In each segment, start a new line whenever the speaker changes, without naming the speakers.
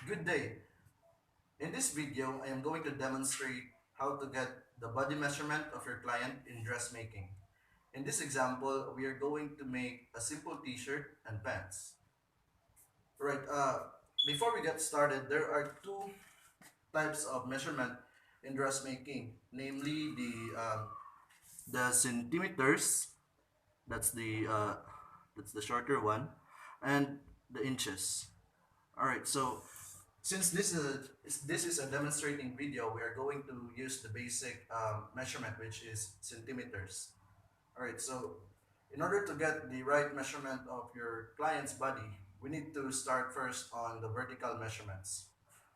Good day. In this video, I am going to demonstrate how to get the body measurement of your client in dressmaking. In this example, we are going to make a simple t-shirt and pants. Right, before we get started, there are two types of measurement in dressmaking, namely the centimeters, that's the shorter one, and the inches. All right, so since this is a demonstrating video, we are going to use the basic measurement, which is centimeters. All right, so in order to get the right measurement of your client's body, we need to start first on the vertical measurements.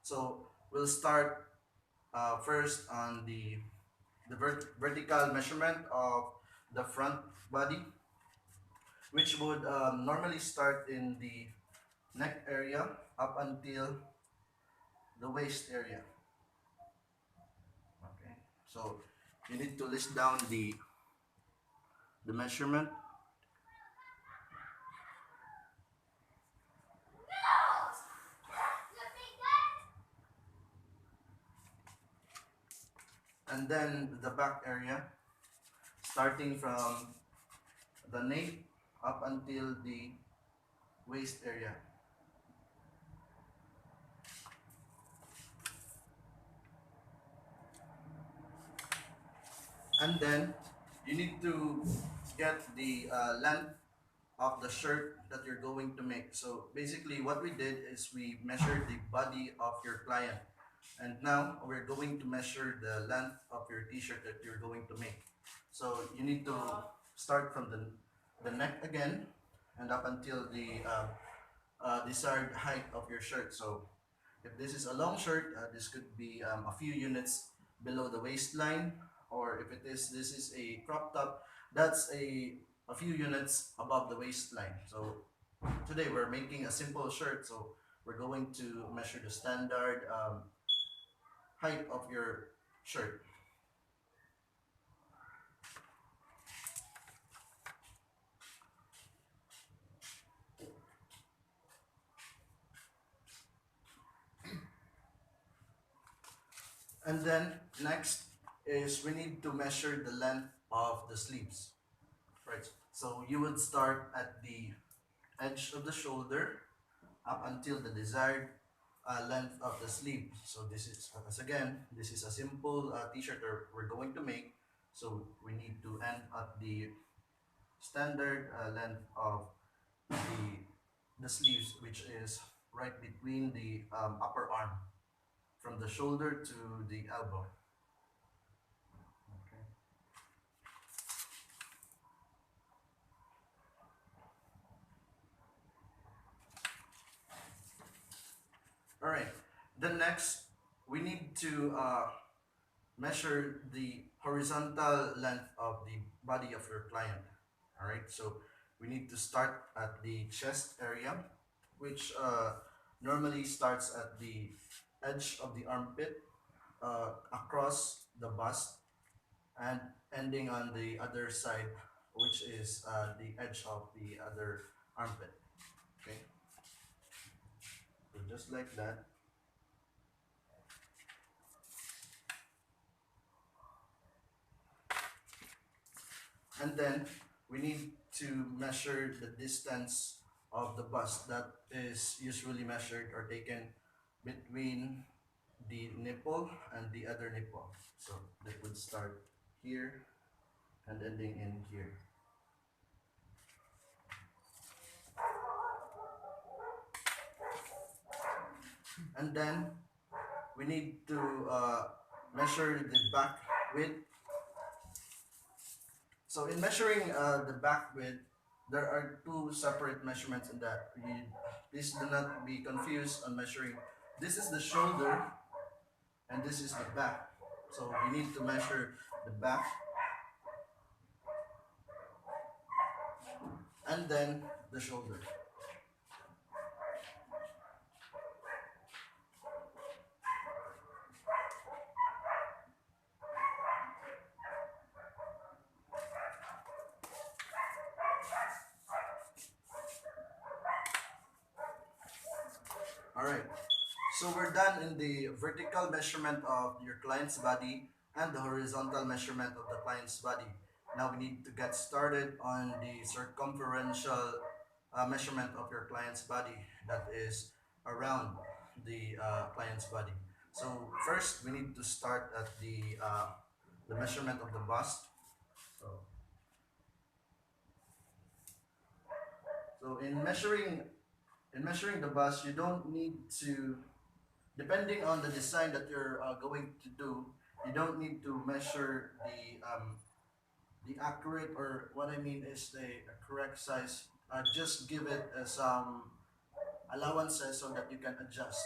So we'll start first on the vertical measurement of the front body, which would normally start in the neck area up until the waist area. Okay, so you need to list down the measurement, and then the back area, starting from the nape up until the waist area. And then you need to get the length of the shirt that you're going to make. So basically what we did is we measured the body of your client, and now we're going to measure the length of your t-shirt that you're going to make. So you need to start from the neck again and up until the desired height of your shirt. So if this is a long shirt, this could be a few units below the waistline, or if this is a crop top, that's a few units above the waistline. So today we're making a simple shirt, so we're going to measure the standard height of your shirt. And then next is we need to measure the length of the sleeves. Right. So you would start at the edge of the shoulder up until the desired length of the sleeve. So this is, as again, this is a simple t-shirt we're going to make. So we need to end at the standard length of the sleeves, which is right between the upper arm, from the shoulder to the elbow. Okay. All right. Then next, we need to measure the horizontal length of the body of your client. All right, so we need to start at the chest area, which normally starts at the edge of the armpit, across the bust, and ending on the other side, which is the edge of the other armpit. Okay, so just like that. And then we need to measure the distance of the bust that is usually measured or taken between the nipple and the other nipple. So that would start here and ending in here. And then we need to measure the back width. So in measuring the back width, there are two separate measurements in that. Please do not be confused on measuring. This is the shoulder and this is the back. So we need to measure the back and then the shoulder. All right. So we're done in the vertical measurement of your client's body and the horizontal measurement of the client's body. Now we need to get started on the circumferential measurement of your client's body, that is around the client's body. So first we need to start at the measurement of the bust. So, so in measuring the bust, you don't need to, depending on the design that you're going to do, you don't need to measure the accurate, or what I mean is the correct size. Just give it some allowances so that you can adjust.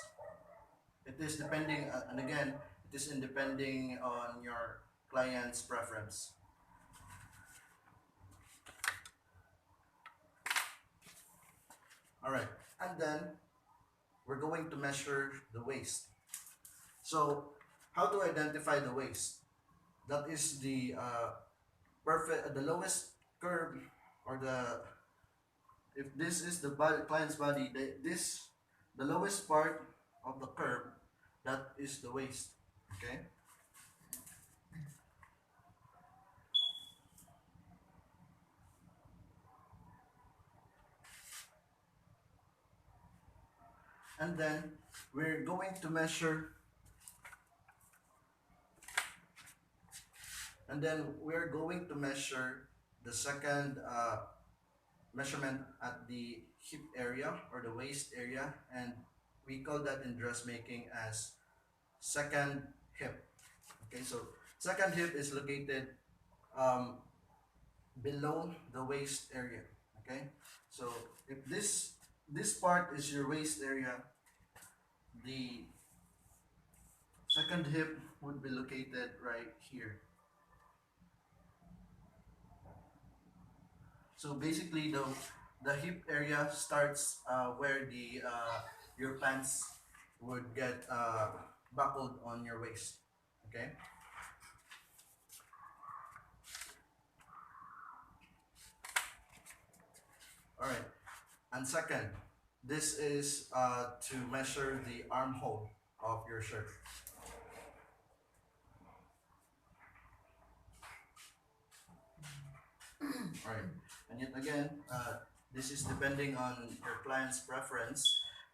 It is depending, and again, it is in depending on your client's preference. All right, and then we're going to measure the waist. So, how to identify the waist? That is the the lowest curve, or the, if this is the client's body, the lowest part of the curve, that is the waist. Okay. And then we're going to measure, the second measurement at the hip area or the waist area, and we call that in dressmaking as second hip. Okay, so second hip is located um, below the waist area. Okay, so if this part is your waist area, the second hip would be located right here. So basically, the hip area starts where the your pants would get buckled on your waist. Okay. All right. And second, this is to measure the armhole of your shirt. All right. And yet again, this is depending on your client's preference.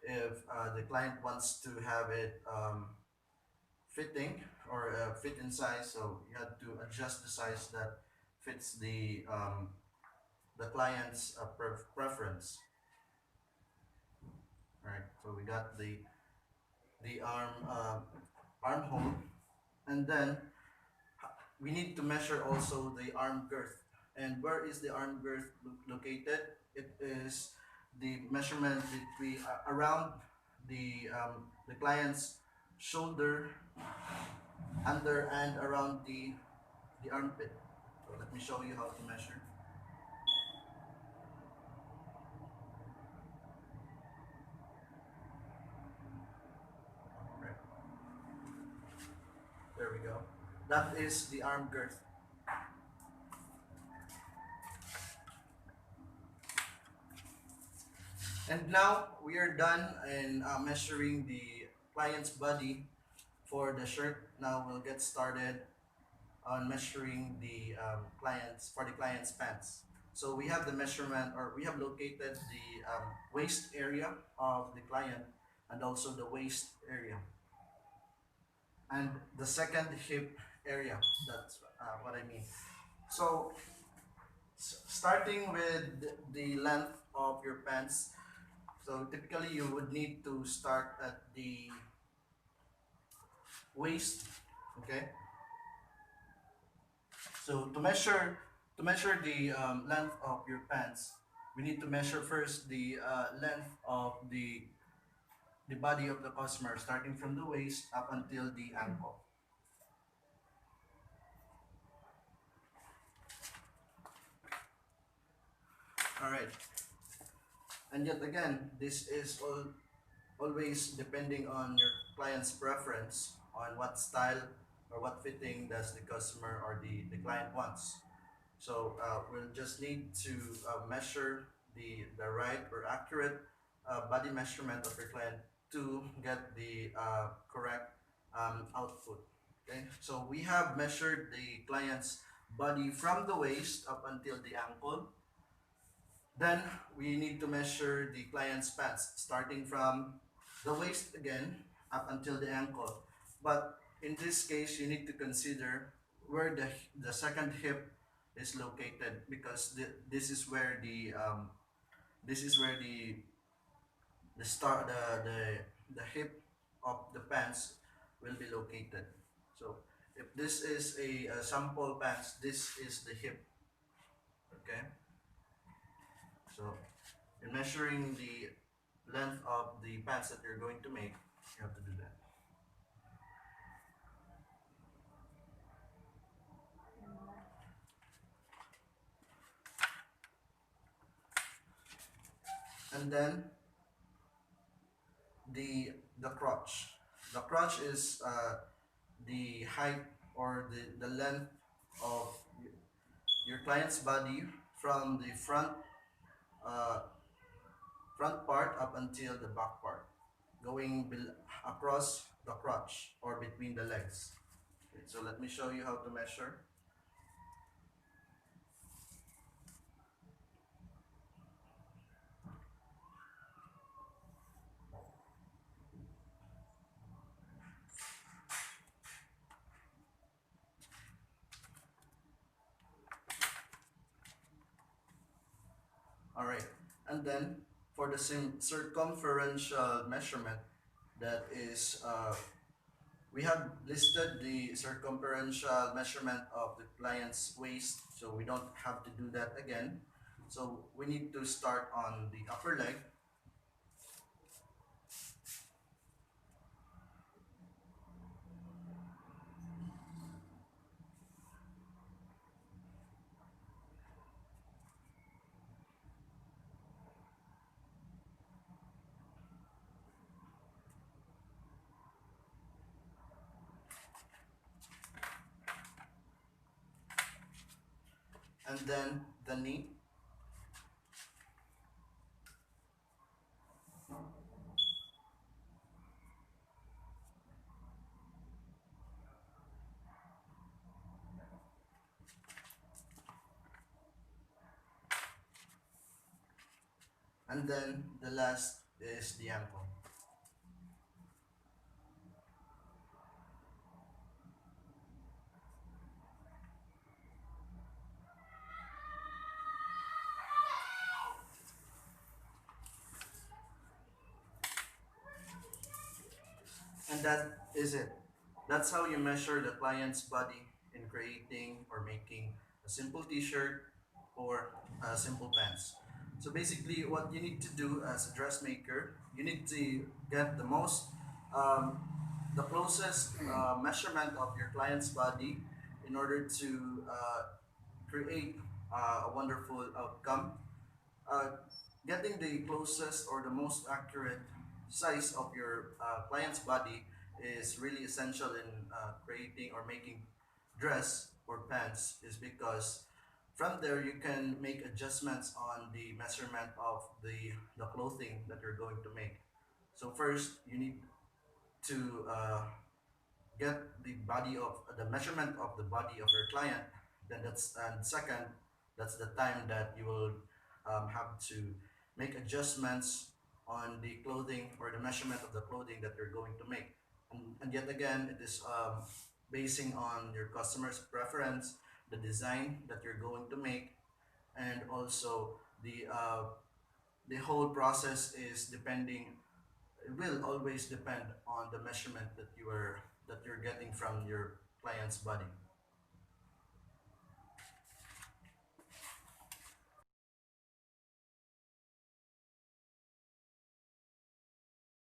If the client wants to have it fitting, or fit in size, so you have to adjust the size that fits the client's preference. All right. So we got the armhole, and then we need to measure also the arm girth. And where is the arm girth located? It is the measurement between around the client's shoulder, under, and around the armpit. So let me show you how to measure. Right. There we go. That is the arm girth. And now we are done in measuring the client's body for the shirt. Now we'll get started on measuring the client's pants. So we have the measurement, or we have located the waist area of the client, and also the waist area, and the second hip area. That's what I mean. So starting with the length of your pants, so typically you would need to start at the waist. Okay. So to measure the length of your pants, we need to measure first the length of the body of the customer, starting from the waist up until the ankle. All right. And yet again, this is always depending on your client's preference on what style or what fitting does the customer or the client wants. So we'll just need to measure the right or accurate body measurement of your client to get the correct output. Okay, so we have measured the client's body from the waist up until the ankle. Then we need to measure the client's pants starting from the waist again up until the ankle. But in this case, you need to consider where the second hip is located, because this is where the start the hip of the pants will be located. So if this is a sample pants, this is the hip. Okay, so in measuring the length of the pants that you're going to make, you have to do that. And then the crotch. The crotch is the height or the length of your client's body from the uh, front part up until the back part, going across the crotch or between the legs. Okay, so let me show you how to measure. All right, and then for the circumferential measurement, that is, we have listed the circumferential measurement of the client's waist, so we don't have to do that again. So we need to start on the upper leg, and then the knee, and then the last is the ankle. And that is it. That's how you measure the client's body in creating or making a simple t-shirt or simple pants. So basically, what you need to do as a dressmaker, you need to get um, the closest measurement of your client's body in order to create a wonderful outcome. uh, Getting the closest or the most accurate size of your client's body is really essential in creating or making dress or pants, is because from there you can make adjustments on the measurement of the clothing that you're going to make. So first you need to get the measurement of the body of your client. Then that's and second, that's the time that you will have to make adjustments on the clothing or the measurement of the clothing that you're going to make. And yet again, it is basing on your customer's preference, the design that you're going to make, and also the whole process is depending, it will always depend on the measurement that you're getting from your client's body.